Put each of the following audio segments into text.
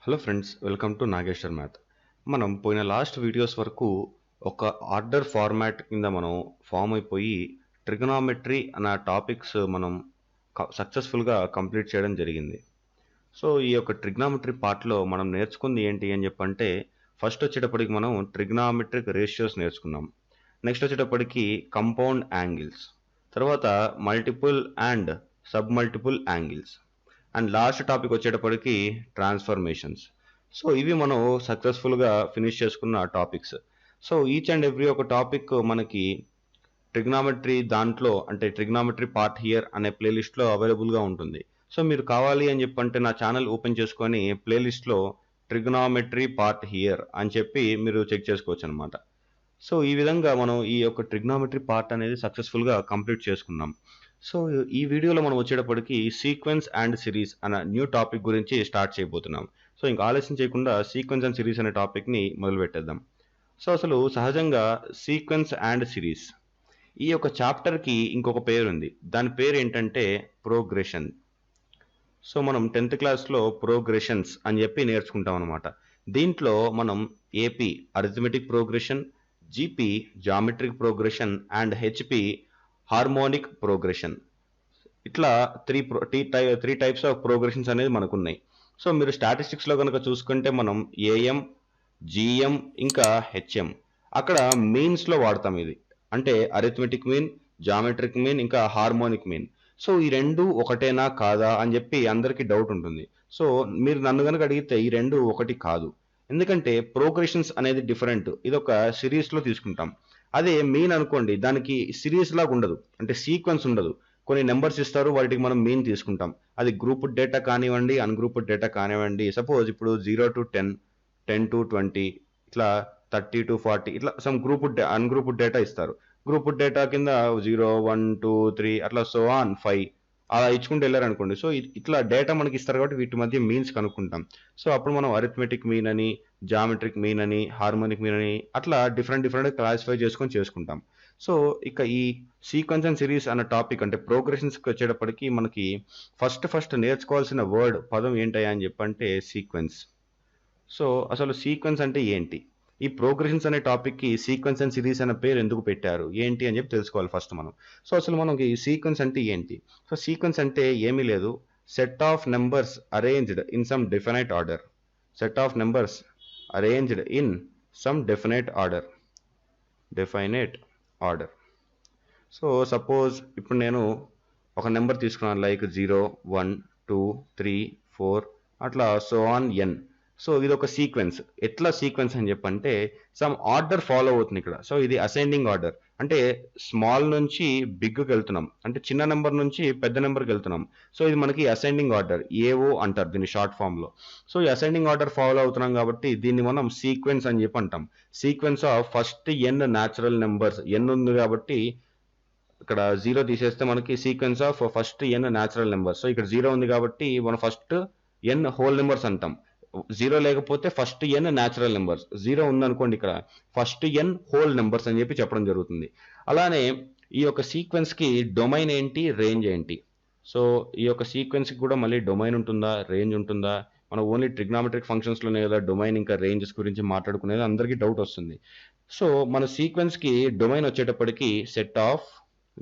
Hello friends, welcome to Nageshwar math. మనం పోయిన last videos వరకు ఒక ఆర్డర్ ఫార్మాట్ కింద మనం ఫామ్ అయిపోయి ట్రిగనామెట్రీ అన్న టాపిక్స్ మనం సక్సెస్ఫుల్గా కంప్లీట్ చేయడం జరిగింది. సో ఈ యొక్క ట్రిగ్నామెట్రీ పార్ట్లో మనం నేర్చుకుంది ఏంటి అని చెప్పంటే, ఫస్ట్ వచ్చేటప్పటికి మనం ట్రిగ్నామెట్రిక్ రేషియోస్ నేర్చుకున్నాం. నెక్స్ట్ వచ్చేటప్పటికి కంపౌండ్ యాంగిల్స్, తర్వాత multiple and sub multiple angles, and last topic వచ్చేటప్పటికి ట్రాన్స్ఫర్మేషన్స్. సో ఇవి మనం సక్సెస్ఫుల్గా ఫినిష్ చేసుకున్న topics. So each and every ఒక టాపిక్ మనకి ట్రిగ్నామెట్రీ దాంట్లో అంటే ట్రిగ్నామెట్రీ పార్ట్ హియర్ అనే ప్లేలిస్ట్లో అవైలబుల్గా ఉంటుంది. సో మీరు కావాలి అని చెప్పంటే నా ఛానల్ ఓపెన్ చేసుకొని ప్లేలిస్ట్లో ట్రిగ్నామెట్రీ పార్ట్ హియర్ అని చెప్పి మీరు చెక్ చేసుకోవచ్చు అనమాట. సో ఈ విధంగా మనం ఈ యొక్క ట్రిగ్నామెట్రీ పార్ట్ అనేది సక్సెస్ఫుల్గా కంప్లీట్ చేసుకున్నాం. సో ఈ వీడియోలో మనం వచ్చేటప్పటికి సీక్వెన్స్ అండ్ సిరీస్ అనే న్యూ టాపిక్ గురించి స్టార్ట్ చేయబోతున్నాం. సో ఇంకా ఆలస్యం చేయకుండా సీక్వెన్స్ అండ్ సిరీస్ అనే టాపిక్ని మొదలు పెట్టేద్దాం. సో అసలు సహజంగా సీక్వెన్స్ అండ్ సిరీస్ ఈ యొక్క చాప్టర్కి ఇంకొక పేరు ఉంది. దాని పేరు ఏంటంటే ప్రోగ్రెషన్. సో మనం 10th క్లాస్లో ప్రోగ్రెషన్స్ అని చెప్పి నేర్చుకుంటాం అనమాట. దీంట్లో మనం AP arithmetic progression, GP geometric progression and HP harmonic progression, ఇట్లా త్రీ టైప్స్ ఆఫ్ ప్రోగ్రెషన్స్ అనేది మనకు ఉన్నాయి. సో మీరు స్టాటిస్టిక్స్లో కనుక చూసుకుంటే మనం ఏఎం, జిఎం ఇంకా హెచ్ఎం అక్కడ మీన్స్లో వాడతాం. ఇది అంటే అరిథమెటిక్ మీన్, జామెట్రిక్ మీన్ ఇంకా హార్మోనిక్ మీన్. సో ఈ రెండు ఒకటేనా కాదా అని చెప్పి అందరికీ డౌట్ ఉంటుంది. సో మీరు నన్ను కనుక అడిగితే ఈ రెండు ఒకటి కాదు. ఎందుకంటే ప్రోగ్రెషన్స్ అనేది డిఫరెంట్, ఇది ఒక సిరీస్లో తీసుకుంటాం. అదే మీన్ అనుకోండి, దానికి సిరీస్ లాగా ఉండదు, అంటే సీక్వెన్స్ ఉండదు. కొన్ని నెంబర్స్ ఇస్తారు, వాటికి మనం మీన్ తీసుకుంటాం. అది గ్రూప్ డేటా కానివ్వండి, అన్గ్రూప్డ్ డేటా కానివ్వండి. సపోజ్ ఇప్పుడు 0 to 10, 10 to 20, ఇట్లా 30 to 40 ఇట్లా సమ్ అన్గ్రూప్డ్ డేటా ఇస్తారు. గ్రూప్డ్ డేటా కింద 0, 1, 2, 3 అట్లా సో ఆన్ 5 అలా ఇచ్చుకుంటూ వెళ్ళారనుకోండి. సో ఇట్లా డేటా మనకి ఇస్తారు కాబట్టి వీటి మధ్య మీన్స్ కనుక్కుంటాం. సో అప్పుడు మనం అరిథమెటిక్ మీన్ అని, జామెట్రిక్ మీన్ అని, హార్మోనిక్ మీన్ అని అట్లా డిఫరెంట్ క్లాసిఫై చేసుకుంటాం. సో ఇక ఈ సీక్వెన్స్ అండ్ సిరీస్ అన్న టాపిక్ అంటే ప్రోగ్రెషన్స్కి వచ్చేటప్పటికి మనకి ఫస్ట్ నేర్చుకోవాల్సిన పదం ఏంటయ్యా అని చెప్పంటే సీక్వెన్స్. సో అసలు సీక్వెన్స్ అంటే ఏంటి, ఈ ప్రోగ్రెషన్స్ అనే టాపిక్కి సీక్వెన్స్ అండ్ సిరీస్ అనే పేరు ఎందుకు పెట్టారు ఏంటి అని చెప్పి తెలుసుకోవాలి ఫస్ట్ మనం. సో అసలు మనకి సీక్వెన్స్ అంటే ఏంటి? సో సీక్వెన్స్ అంటే ఏమీ లేదు, set of numbers arranged in some definite order. Set of numbers arranged in some definite order. So suppose ఇప్పుడు నేను ఒక నెంబర్ తీసుకున్నాను, లైక్ 0, 1, 2, 3, 4 అట్లా సో ఆన్ ఎన్. సో ఇది ఒక సీక్వెన్స్. ఎట్లా సీక్వెన్స్ అని చెప్పంటే సమ్ ఆర్డర్ ఫాలో అవుతుంది ఇక్కడ. సో ఇది అసెండింగ్ ఆర్డర్, అంటే స్మాల్ నుంచి బిగ్కి వెళ్తున్నాం, అంటే చిన్న నెంబర్ నుంచి పెద్ద నెంబర్కి వెళ్తున్నాం. సో ఇది మనకి అసెండింగ్ ఆర్డర్, ఏఓ అంటారు దీన్ని షార్ట్ ఫామ్లో. సో ఈ అసెండింగ్ ఆర్డర్ ఫాలో అవుతున్నాం కాబట్టి దీన్ని మనం సీక్వెన్స్ అని చెప్పి అంటాం. Sequence of first n natural numbers, n ఉంది కాబట్టి ఇక్కడ 0 తీసేస్తే మనకి sequence of first n natural numbers. So ఇక్కడ 0 ఉంది కాబట్టి మనం ఫస్ట్ ఎన్ హోల్ నెంబర్స్ అంటాం. 0 లేకపోతే ఫస్ట్ ఎన్ న్యాచురల్ నెంబర్స్, 0 ఉందనుకోండి ఇక్కడ ఫస్ట్ ఎన్ హోల్ నెంబర్స్ అని చెప్పి చెప్పడం జరుగుతుంది. అలానే ఈ యొక్క సీక్వెన్స్కి డొమైన్ ఏంటి, రేంజ్ ఏంటి? సో ఈ యొక్క సీక్వెన్స్కి కూడా మళ్ళీ డొమైన్ ఉంటుందా, రేంజ్ ఉంటుందా? మనం ఓన్లీ ట్రిగ్నామెట్రిక్ ఫంక్షన్స్లోనే కదా డొమైన్ ఇంకా రేంజెస్ గురించి మాట్లాడుకునేది, అందరికీ డౌట్ వస్తుంది. సో మన సీక్వెన్స్కి డొమైన్ వచ్చేటప్పటికి సెట్ ఆఫ్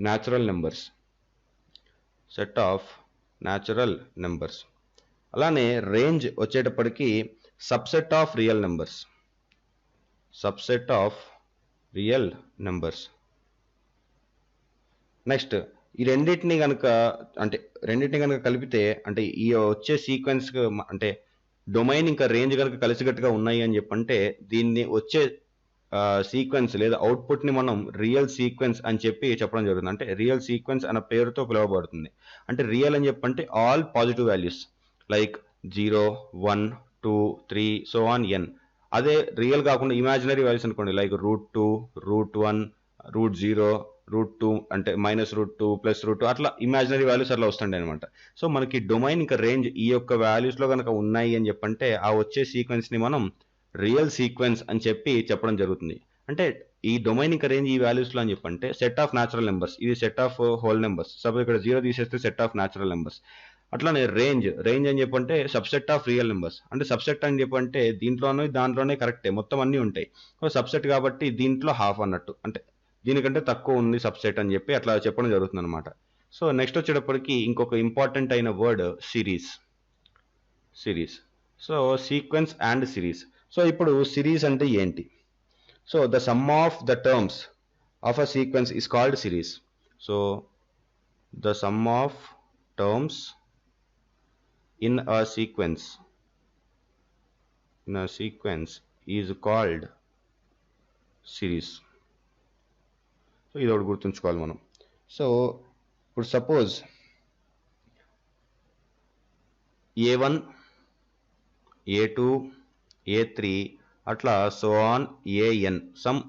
న్యాచురల్ నెంబర్స్. అలానే రేంజ్ వచ్చేటప్పటికి subset of real numbers. Next ఈ రెండింటిని కనుక కలిపితే, అంటే ఈ వచ్చే సీక్వెన్స్ అంటే డొమైన్ ఇంకా రేంజ్ కనుక కలిసికట్టుగా ఉన్నాయి అని చెప్పంటే దీన్ని వచ్చే సీక్వెన్స్ లేదా అవుట్పుట్ని మనం రియల్ సీక్వెన్స్ అని చెప్పి చెప్పడం జరుగుతుంది. అంటే రియల్ సీక్వెన్స్ అన్న పేరుతో పిలువబడుతుంది. అంటే రియల్ అని చెప్పంటే all positive values like 0, 1, 2, 3 so on n. అదే రియల్ కాకుండా ఇమాజినరీ వాల్యూస్ అనుకోండి, లైక్ √2, √1, √0, √2 అంటే -√2 +√2 అట్లా ఇమాజినరీ వాల్యూస్ అట్లా వస్తుండే అనమాట. సో మనకి డొమైన్ ఇంకా రేంజ్ ఈ యొక్క వాల్యూస్లో కనుక ఉన్నాయి అని చెప్పంటే ఆ వచ్చే సీక్వెన్స్ని మనం రియల్ సీక్వెన్స్ అని చెప్పి చెప్పడం జరుగుతుంది. అంటే ఈ డొమైన్ ఇంకా రేంజ్ ఈ వాల్యూస్లో అని చెప్పంటే సెట్ ఆఫ్ న్యాచురల్ నెంబర్స్, ఇది set of whole numbers. Suppose ఇక్కడ 0 తీసేస్తే సెట్ ఆఫ్ న్యాచురల్ నెంబర్స్. అట్లానే రేంజ్ అని చెప్పంటే సబ్సెట్ ఆఫ్ రియల్ నెంబర్స్, అంటే సబ్సెట్ అని చెప్పంటే దీంట్లోనే దాంట్లోనే కరెక్టే మొత్తం అన్నీ ఉంటాయి. సబ్సెట్ కాబట్టి దీంట్లో హాఫ్ అన్నట్టు, అంటే దీనికంటే తక్కువ ఉంది సబ్సెట్ అని చెప్పి అట్లా చెప్పడం జరుగుతుంది అనమాట. సో నెక్స్ట్ వచ్చేటప్పటికి ఇంకొక ఇంపార్టెంట్ అయిన word series. So sequence and series. So ఇప్పుడు సిరీస్ అంటే ఏంటి? So the sum of the terms of a sequence is called series. So the sum of terms in a sequence is called series. So ఇది ఒకటి గుర్తుంచుకోవాలి మనం. So ఇప్పుడు suppose A1 A2 A3 అట్లా so on AN some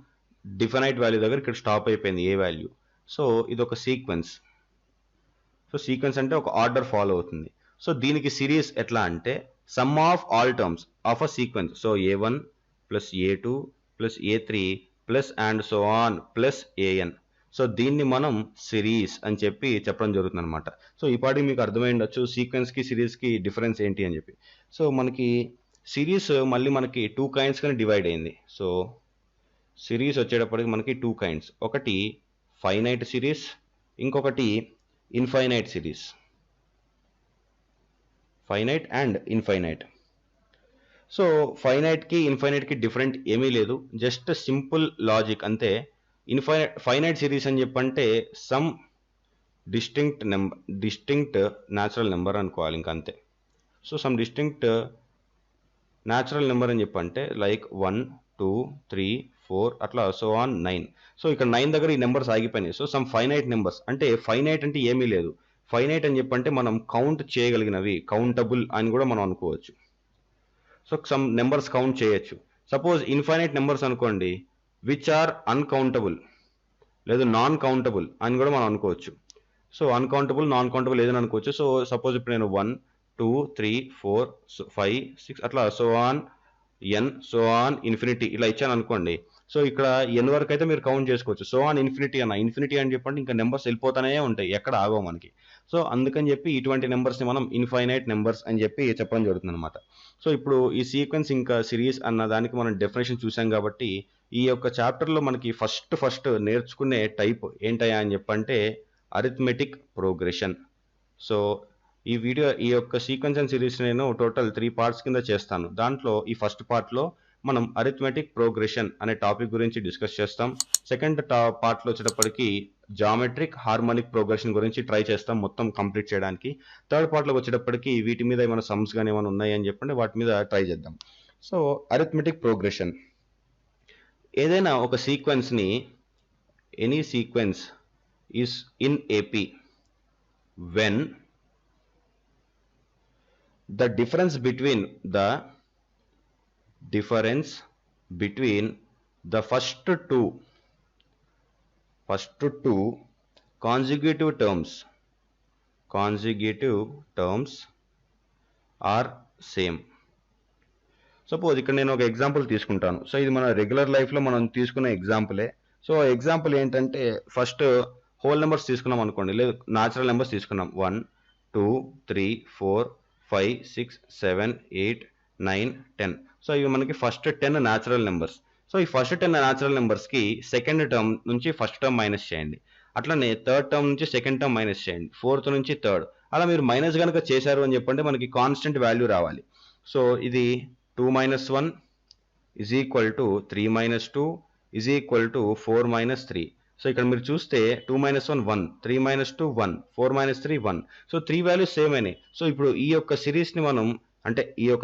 definite value దగ్గర ఇక్కడ stop అయిపోయింది ఏ value. So ఇది ఒక సీక్వెన్స్. సో సీక్వెన్స్ అంటే ఒక ఆర్డర్ ఫాలో అవుతుంది. సో దీనికి సిరీస్ ఎట్లా అంటే some of all terms of a sequence. So A1 plus A2 plus A3 plus and so on plus AN. So దీన్ని మనం సిరీస్ అని చెప్పి చెప్పడం జరుగుతుంది అనమాట. సో ఈ పాటికి మీకు అర్థమైండొచ్చు సీక్వెన్స్కి సిరీస్కి డిఫరెన్స్ ఏంటి అని చెప్పి. సో మనకి సిరీస్ మళ్ళీ మనకి 2 kinds కానీ డివైడ్ అయింది. సో సిరీస్ వచ్చేటప్పటికి మనకి 2 kinds. ఒకటి ఫైనైట్ సిరీస్, ఇంకొకటి infinite series. Finite and infinite. So ఫైనైట్కి ఇన్ఫైనైట్కి డిఫరెంట్ ఏమీ లేదు, జస్ట్ సింపుల్ లాజిక్ అంతే. ఫైనైట్ సిరీస్ అని చెప్పంటే సమ్ డిస్టింక్ట్ న్యాచురల్ నెంబర్ అనుకోవాలి, ఇంకంతే. So some distinct natural number అని చెప్పంటే లైక్ 1 2 3 4 అట్లా సో ఆన్ 9. సో ఇక్కడ 9 దగ్గర ఈ నెంబర్స్ ఆగిపోయినాయి. సో సమ్ ఫైనైట్ నెంబర్స్, అంటే ఫైనైట్ అంటే ఏమీ లేదు. ఫైనైట్ అని చెప్పంటే మనం కౌంట్ చేయగలిగినవి, కౌంటబుల్ అని కూడా మనం అనుకోవచ్చు. సో సమ్ నెంబర్స్ కౌంట్ చేయొచ్చు. సపోజ్ ఇన్ఫైనైట్ నెంబర్స్ అనుకోండి విచ్ ఆర్ అన్కౌంటబుల్ లేదు నాన్ కౌంటబుల్ అని కూడా మనం అనుకోవచ్చు. సో అన్కౌంటబుల్ నాన్ కౌంటబుల్ ఏదైనా అనుకోవచ్చు. సో సపోజ్ ఇప్పుడు నేను 1 2 3 4 5 6 అట్లా so on n so on infinity ఇలా ఇచ్చాను అనుకోండి. సో ఇక్కడ n వరకు అయితే మీరు కౌంట్ చేసుకోవచ్చు. సో ఆన్ ఇన్ఫినిటీ ఇన్ఫినిటీ అని చెప్పండి ఇంకా నెంబర్స్ వెళ్ళిపోతానే ఉంటాయి, ఎక్కడ ఆగవు మనకి. సో అందుకని చెప్పి ఇటువంటి నెంబర్స్ని మనం ఇన్ఫైనైట్ నెంబర్స్ అని చెప్పి చెప్పడం జరుగుతుంది అనమాట. సో ఇప్పుడు ఈ సీక్వెన్స్ ఇంకా సిరీస్ అన్న దానికి మనం డెఫినేషన్ చూసాం కాబట్టి ఈ యొక్క చాప్టర్లో మనకి ఫస్ట్ నేర్చుకునే టైప్ ఏంటయ్యా అని చెప్పంటే అరిథమెటిక్ ప్రోగ్రెషన్. సో ఈ యొక్క సీక్వెన్స్ అండ్ సిరీస్ నేను టోటల్ 3 parts కింద చేస్తాను. దాంట్లో ఈ ఫస్ట్ పార్ట్లో మనం అరిథమెటిక్ ప్రోగ్రెషన్ అనే టాపిక్ గురించి డిస్కస్ చేస్తాం. సెకండ్ పార్ట్లో వచ్చేటప్పటికి జామెట్రిక్ హార్మోనిక్ ప్రోగ్రెషన్ గురించి ట్రై చేస్తాం మొత్తం కంప్లీట్ చేయడానికి. థర్డ్ పార్ట్లోకి వచ్చేటప్పటికి వీటి మీద ఏమైనా సమ్స్ కానీ ఏమైనా ఉన్నాయి అని చెప్పండి వాటి మీద ట్రై చేద్దాం. సో అరిథమెటిక్ ప్రోగ్రెషన్, ఏదైనా ఒక సీక్వెన్స్ని any sequence is in AP when the difference between the first two consecutive terms are same. Suppose ఇక్కడ నేను ఒక ఎగ్జాంపుల్ తీసుకుంటాను. సో ఇది మన రెగ్యులర్ లైఫ్లో మనం తీసుకునే ఎగ్జాంపులే. సో ఎగ్జాంపుల్ ఏంటంటే ఫస్ట్ హోల్ నెంబర్స్ తీసుకున్నాం అనుకోండి, లేదు న్యాచురల్ నెంబర్స్ తీసుకున్నాం 1 2 3 4 5 6 7 8 9 10. సో ఇవి మనకి ఫస్ట్ 10 న్యాచురల్ నెంబర్స్. సో ఈ ఫస్ట్ 10 న్యాచురల్ నెంబర్స్కి సెకండ్ టర్మ్ నుంచి ఫస్ట్ టర్మ్ మైనస్ చేయండి, అట్లనే థర్డ్ టర్మ్ నుంచి సెకండ్ టర్మ్ మైనస్ చేయండి, ఫోర్త్ నుంచి థర్డ్, అలా మీరు మైనస్ కనుక చేశారు అని చెప్పంటే మనకి కాన్స్టెంట్ వాల్యూ రావాలి. సో ఇది 2 - 1 is equal to 3 - 2 is equal to 4 - 3. So ఇక్కడ మీరు చూస్తే 2 - 1 1, 3 - 2 1, 4 - 3 1. సో 3 వాల్యూస్ సేమ్ అయినాయి. సో ఇప్పుడు ఈ యొక్క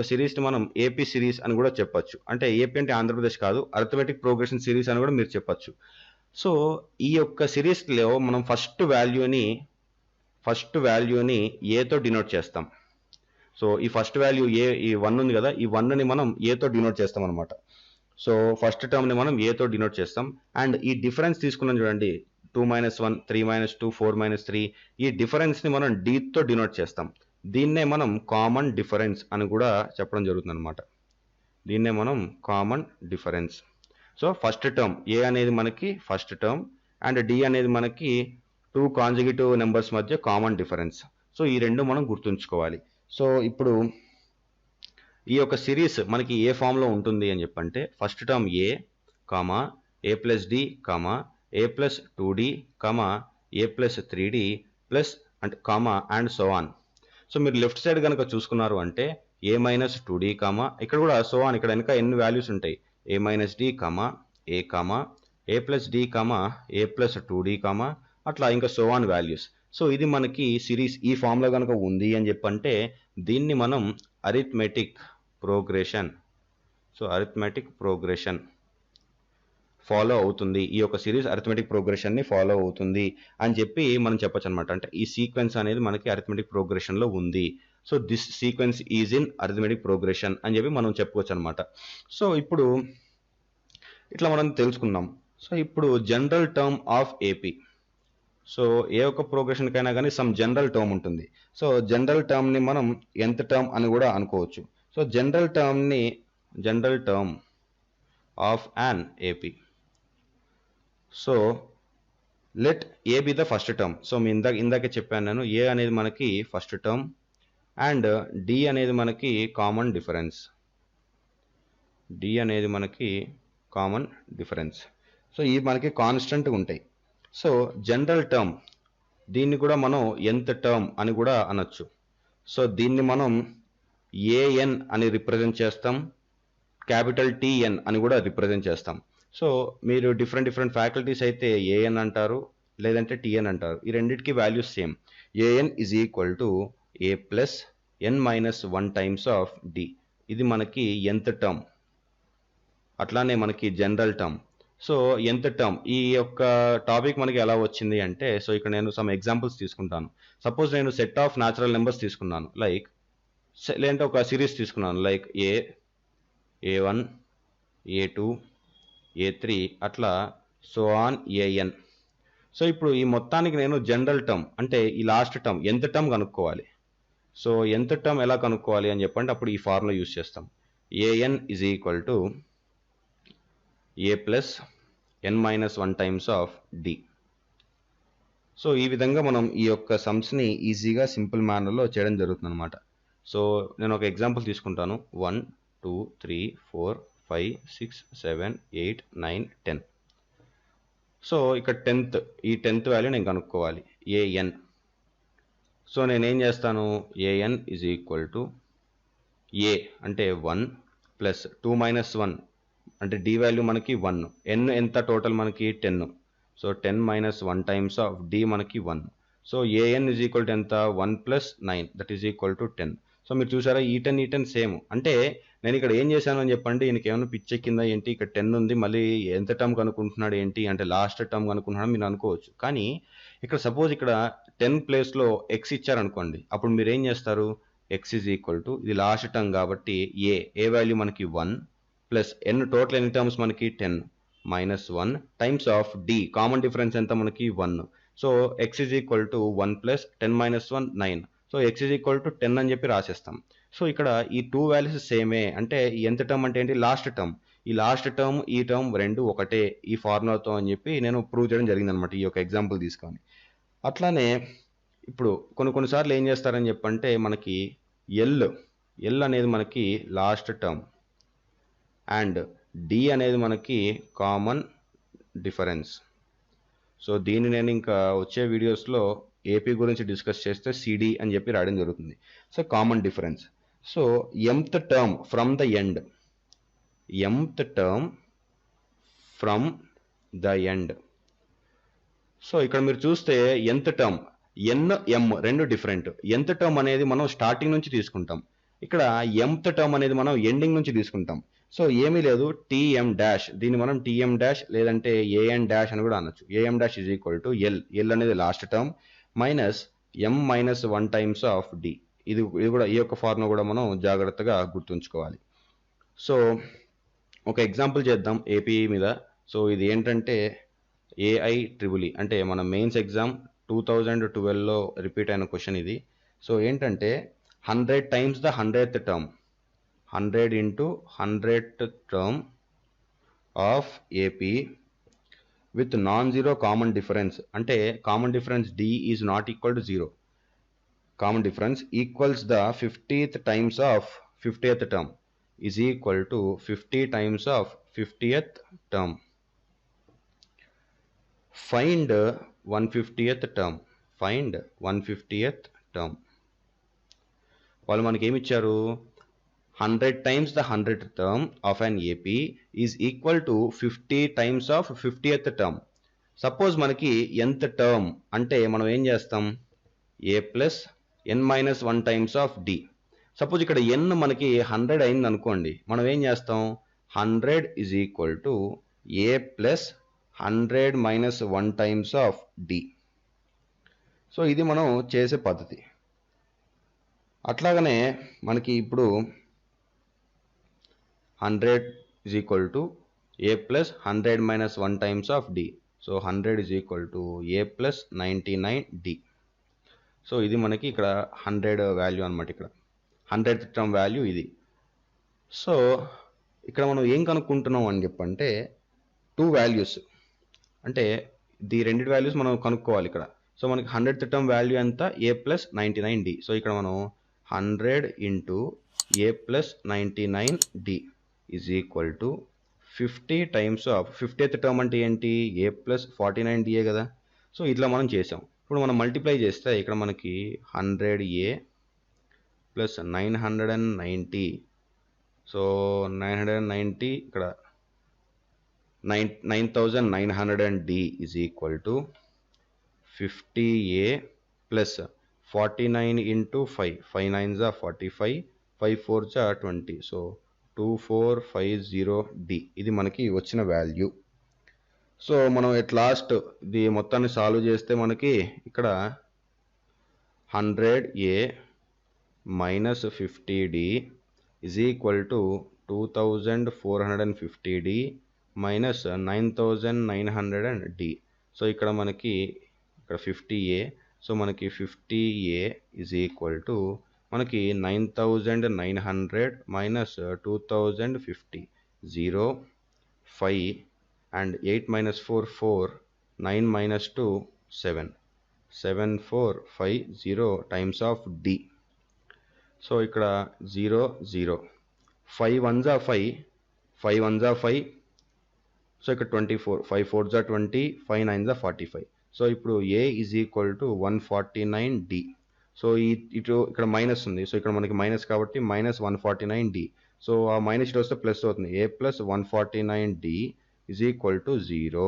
సిరీస్ని మనం ఏపీ సిరీస్ అని కూడా చెప్పొచ్చు. అంటే ఏపీ అంటే ఆంధ్రప్రదేశ్ కాదు, అరిథమెటిక్ ప్రోగ్రెషన్ సిరీస్ అని కూడా మీరు చెప్పొచ్చు. సో ఈ యొక్క సిరీస్లో మనం ఫస్ట్ వాల్యూని ఏతో డినోట్ చేస్తాం. సో ఈ ఫస్ట్ వాల్యూ ఈ 1 ఉంది కదా, ఈ 1ని మనం ఏతో డినోట్ చేస్తాం అనమాట. సో ఫస్ట్ టర్మ్ని మనం ఏతో డినోట్ చేస్తాం. అండ్ ఈ డిఫరెన్స్ తీసుకున్నాం చూడండి, 2 - 1 3 - 2 4 - 3, ఈ డిఫరెన్స్ని మనం డీతో డినోట్ చేస్తాం. దీన్నే మనం కామన్ డిఫరెన్స్ అని కూడా చెప్పడం జరుగుతుంది అనమాట. దీన్నే మనం common difference. So first term a అనేది మనకి ఫస్ట్ టర్మ్ అండ్ డి అనేది మనకి 2 కాంజిక్యూటివ్ నెంబర్స్ మధ్య కామన్ డిఫరెన్స్. సో ఈ రెండు మనం గుర్తుంచుకోవాలి. సో ఇప్పుడు ఈ యొక్క సిరీస్ మనకి ఏ ఫామ్లో ఉంటుంది అని చెప్పంటే ఫస్ట్ టర్మ్ ఏ కామా ఏ ప్లస్ డి కామా ఏ ప్లస్ 2d కామా ఏ ప్లస్ 3d ప్లస్ అంటే comma and so on. So మీరు లెఫ్ట్ సైడ్ కనుక చూసుకున్నారు అంటే ఏ మైనస్ 2d కామా ఇక్కడ కూడా సో ఆన్, ఇక్కడ వెనక ఎన్ని వాల్యూస్ ఉంటాయి ఏ మైనస్ డి కామా ఏ ప్లస్ డి కామా ఏ ప్లస్ 2d కామా అట్లా ఇంకా సో ఆన్ వాల్యూస్. సో ఇది మనకి సిరీస్ ఈ ఫామ్లో కనుక ఉంది అని చెప్పంటే దీన్ని మనం arithmetic progression, so arithmetic progression follow అవుతుంది, ఈ యొక్క సిరీస్ అరిథ్మెటిక్ ప్రోగ్రెషన్ని ఫాలో అవుతుంది అని చెప్పి మనం చెప్పొచ్చు అనమాట. అంటే ఈ సీక్వెన్స్ అనేది మనకి అరిథ్మెటిక్ ప్రోగ్రెషన్లో ఉంది. So this sequence is in arithmetic progression అని చెప్పి మనం చెప్పుకోవచ్చు అనమాట. సో ఇప్పుడు ఇట్లా మనం తెలుసుకుందాం. సో ఇప్పుడు general term of AP. So ఏ ఒక్క ప్రోగ్రెషన్కైనా కానీ సమ్ జనరల్ టర్మ్ ఉంటుంది. సో జనరల్ టర్మ్ని మనం nth టర్మ్ అని కూడా అనుకోవచ్చు. So general term of an AP. So let a be the first term. So మీ ఇందాకే చెప్పాను నేను, ఏ అనేది మనకి ఫస్ట్ టర్మ్ అండ్ డి అనేది మనకి కామన్ డిఫరెన్స్. సో ఇవి మనకి కాన్స్టెంట్గా ఉంటాయి. సో జనరల్ టర్మ్ దీన్ని కూడా మనం nth టర్మ్ అని కూడా అనొచ్చు. సో దీన్ని మనం ఏఎన్ అని రిప్రజెంట్ చేస్తాం, క్యాపిటల్ టిఎన్ అని కూడా రిప్రజెంట్ చేస్తాం. సో మీరు డిఫరెంట్ ఫ్యాకల్టీస్ అయితే ఏఎన్ అంటారు లేదంటే టిఎన్ అంటారు. ఈ రెండింటికి values same. AN is equal to A plus N minus 1 times of D. ఇది మనకి nth టర్మ్. అట్లానే మనకి general term. So nth term ఈ యొక్క టాపిక్ మనకి ఎలా వచ్చింది అంటే, సో ఇక్కడ నేను సమ్ ఎగ్జాంపుల్స్ తీసుకుంటాను. సపోజ్ నేను సెట్ ఆఫ్ న్యాచురల్ నెంబర్స్ తీసుకున్నాను, లైక్ లేదంటే ఒక సిరీస్ తీసుకున్నాను లైక్ A1 A2 A3 అట్లా సో ఆన్ ఏఎన్. సో ఇప్పుడు ఈ మొత్తానికి నేను జనరల్ టర్మ్ అంటే ఈ లాస్ట్ టర్మ్ nth టర్మ్ కనుక్కోవాలి. సో nth టర్మ్ ఎలా కనుక్కోవాలి అని చెప్పంటే అప్పుడు ఈ ఫార్ములా యూజ్ చేస్తాం. AN is equal to A plus N minus 1 times of D. So ఈ విధంగా మనం ఈ యొక్క సమ్స్ని ఈజీగా సింపుల్ మేనర్లో చేయడం జరుగుతుంది అనమాట. సో నేను ఒక ఎగ్జాంపుల్ తీసుకుంటాను. 1 2 3 4 5 6 7 8 9 10. సో ఇక్కడ ఈ 10th వాల్యూ నేను కనుక్కోవాలి ఏఎన్. సో నేనేం చేస్తాను, ఏఎన్ ఈజ్ ఈక్వల్ టు ఏ అంటే 1 ప్లస్ 2 మైనస్ 1 అంటే డి వాల్యూ మనకి 1, ఎన్ ఎంత టోటల్ మనకి 10. So 10 minus 1 times of D మనకి 1. So AN is equal to ఎంత 1 plus 9 that is equal to 10. So మీరు చూసారా ఈ 10 సేమ్. అంటే నేను ఇక్కడ ఏం చేశాను అని చెప్పండి, ఈయనకి ఏమైనా పిచ్చెక్కిందా ఏంటి, ఇక్కడ 10 ఉంది మళ్ళీ ఎంత టర్మ్ కనుక్కుంటున్నాడు ఏంటి అంటే లాస్ట్ టర్మ్ కనుక్కుంటున్నాడు మీరు అనుకోవచ్చు. కానీ ఇక్కడ సపోజ్ ఇక్కడ 10 ప్లేస్లో ఎక్స్ ఇచ్చారనుకోండి, అప్పుడు మీరు ఏం చేస్తారు, ఎక్స్ ఈజ్ ఈక్వల్ టు ఇది లాస్ట్ టర్మ్ కాబట్టి ఏ వాల్యూ మనకి 1 ప్లస్ ఎన్ టోటల్ ఎన్ని టర్మ్స్ మనకి 10 minus 1 times of D common difference ఎంత మనకి 1. So X is equal to 1 plus 10 minus 1 9. So X is equal to 10 అని చెప్పి రాసేస్తాం. సో ఇక్కడ ఈ 2 వాల్యూస్ సేమే. అంటే ఈ nth టర్మ్ అంటే ఏంటి, లాస్ట్ టర్మ్. ఈ లాస్ట్ టర్మ్ ఈ టర్మ్ రెండు ఒకటే ఈ ఫార్ములాతో అని చెప్పి నేను ప్రూవ్ చేయడం జరిగింది అనమాట ఈ యొక్క ఎగ్జాంపుల్ తీసుకొని. అట్లానే ఇప్పుడు కొన్నిసార్లు ఏం చేస్తారని చెప్పంటే మనకి ఎల్ అనేది మనకి లాస్ట్ టర్మ్ అండ్ డి అనేది మనకి కామన్ డిఫరెన్స్. సో దీన్ని నేను ఇంకా వచ్చే వీడియోస్లో ఏపీ గురించి డిస్కస్ చేస్తే సిడి అని చెప్పి రాయడం జరుగుతుంది. So common difference. So mth term from the end. So ఇక్కడ మీరు చూస్తే nth టర్మ్ m రెండు డిఫరెంట్. nth టర్మ్ అనేది మనం స్టార్టింగ్ నుంచి తీసుకుంటాం, ఇక్కడ mth టర్మ్ అనేది మనం ఎండింగ్ నుంచి తీసుకుంటాం. సో ఏమీ లేదు టీఎం డాష్, దీన్ని మనం టీఎం డాష్ లేదంటే ఏఎన్ డాష్ అని కూడా అనొచ్చు. AM dash is equal to L అనేది last term minus M minus 1 times of D. ఇది కూడా ఈ యొక్క ఫార్ములా కూడా మనం జాగ్రత్తగా గుర్తుంచుకోవాలి. సో ఒక ఎగ్జాంపుల్ చేద్దాం ఏపీ మీద. సో ఇది ఏంటంటే ఏఐఈఈ అంటే మన మెయిన్స్ ఎగ్జామ్ 2012లో రిపీట్ అయిన క్వశ్చన్ ఇది. సో ఏంటంటే 100 times the 100th term, 100 into 100th term of AP with non-zero common difference. అంటే common difference D is not equal to 0. common difference equals the 50th times of 50th term is equal to 50 times of 50th term. Find 150th term. Find 150th term. వాళ్ళు మనకి ఏమి ఇచ్చారు, 100 times the 100th term of an AP is equal to 50 times of 50th term. Suppose మనకి nth term అంటే మనం ఏం చేస్తాం, a plus n minus 1 times of d. Suppose ఇక్కడ n మనకి 100 అయింది అనుకోండి, మనం ఏం చేస్తాం, 100 is equal to a plus 100 minus 1 times of d. So ఇది మనం చేసే పద్ధతి. అట్లాగనే మనకి ఇప్పుడు 100 is equal to a plus 100 minus 1 times of d. So 100 is equal to a plus 99d. So ఇది మనకి ఇక్కడ 100 వాల్యూ అనమాట, ఇక్కడ 100th టర్మ్ వాల్యూ ఇది. సో ఇక్కడ మనం ఏం కనుక్కుంటున్నాం అని చెప్పంటే 2 వాల్యూస్, అంటే ది రెండిటి వాల్యూస్ మనం కనుక్కోవాలి ఇక్కడ. సో మనకి 100th టర్మ్ వాల్యూ ఎంత, a plus 99d. సో ఇక్కడ మనం 100 into a plus 99d is equal to 50 times of 50th term అంటే ఏంటి, a plus 49d కదా. సో ఇట్లా మనం చేసాం. ఇప్పుడు మనం మల్టిప్లై చేస్తే ఇక్కడ మనకి 100a ప్లస్ 990, సో 990 ఇక్కడ 9900d is equal to 50a plus 49 into 5, 5 9s are 45, 5 4s are 20, so 2450d ఇది మనకి వచ్చిన వాల్యూ. సో మనం ఎట్ లాస్ట్ ఇది మొత్తాన్ని సాల్వ్ చేస్తే మనకి ఇక్కడ 100a minus 50d is equal to 2450d minus 9900d. So ఇక్కడ మనకి ఇక్కడ 50a, సో మనకి 50a is equal to మనకి 9900 minus 2050, 0 5 and 8 minus 4 4, 9 minus 2 7, 7450 times of d. So ఇక్కడ 0 0, 5 1s are 5, 5 1s are 5, so ఇక్కడ 24, 5 4s are 20, 5 9s are 45. So ఇప్పుడు a is equal to 149d. So ఇటు ఇక్కడ మైనస్ ఉంది, so ఇక్కడ మనకి మైనస్ కాబట్టి మైనస్ 149d. సో ఆ మైనస్ ఇటు వస్తే ప్లస్ అవుతుంది, a plus 149d is equal to 0.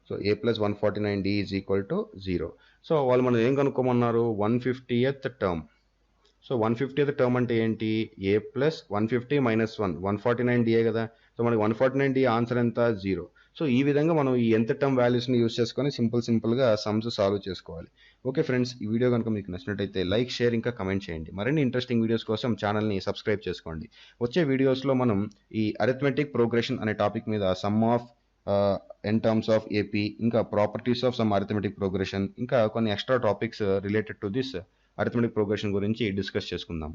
So a plus 149d is equal to 0. So వాళ్ళు మనం ఏం కనుక్కోమన్నారు, 150th term. So 150th term అంటే ఏంటి, a ప్లస్ 150 మైనస్ 1, 149d కదా. సో మనకి 149d ఆన్సర్ ఎంత, 0. సో ఈ విధంగా మనం ఈ nth టర్మ్ వాల్యూస్ని యూజ్ చేసుకొని సింపుల్గా సమ్స్ సాల్వ్ చేసుకోవాలి. ఓకే ఫ్రెండ్స్, ఈ వీడియో కనుక మీకు నచ్చినట్టయితే లైక్, షేర్, ఇంకా కమెంట్ చేయండి. మరిన్ని ఇంట్రెస్టింగ్ వీడియోస్ కోసం ఛానల్ని సబ్స్క్రైబ్ చేసుకోండి. వచ్చే వీడియోస్లో మనం ఈ అరిథమెటిక్ ప్రోగ్రెషన్ అనే టాపిక్ మీద sum of n terms of AP, ఇంకా properties of sum arithmetic progression, ఇంకా కొన్ని extra topics related to this arithmetic progression గురించి డిస్కస్ చేసుకుందాం.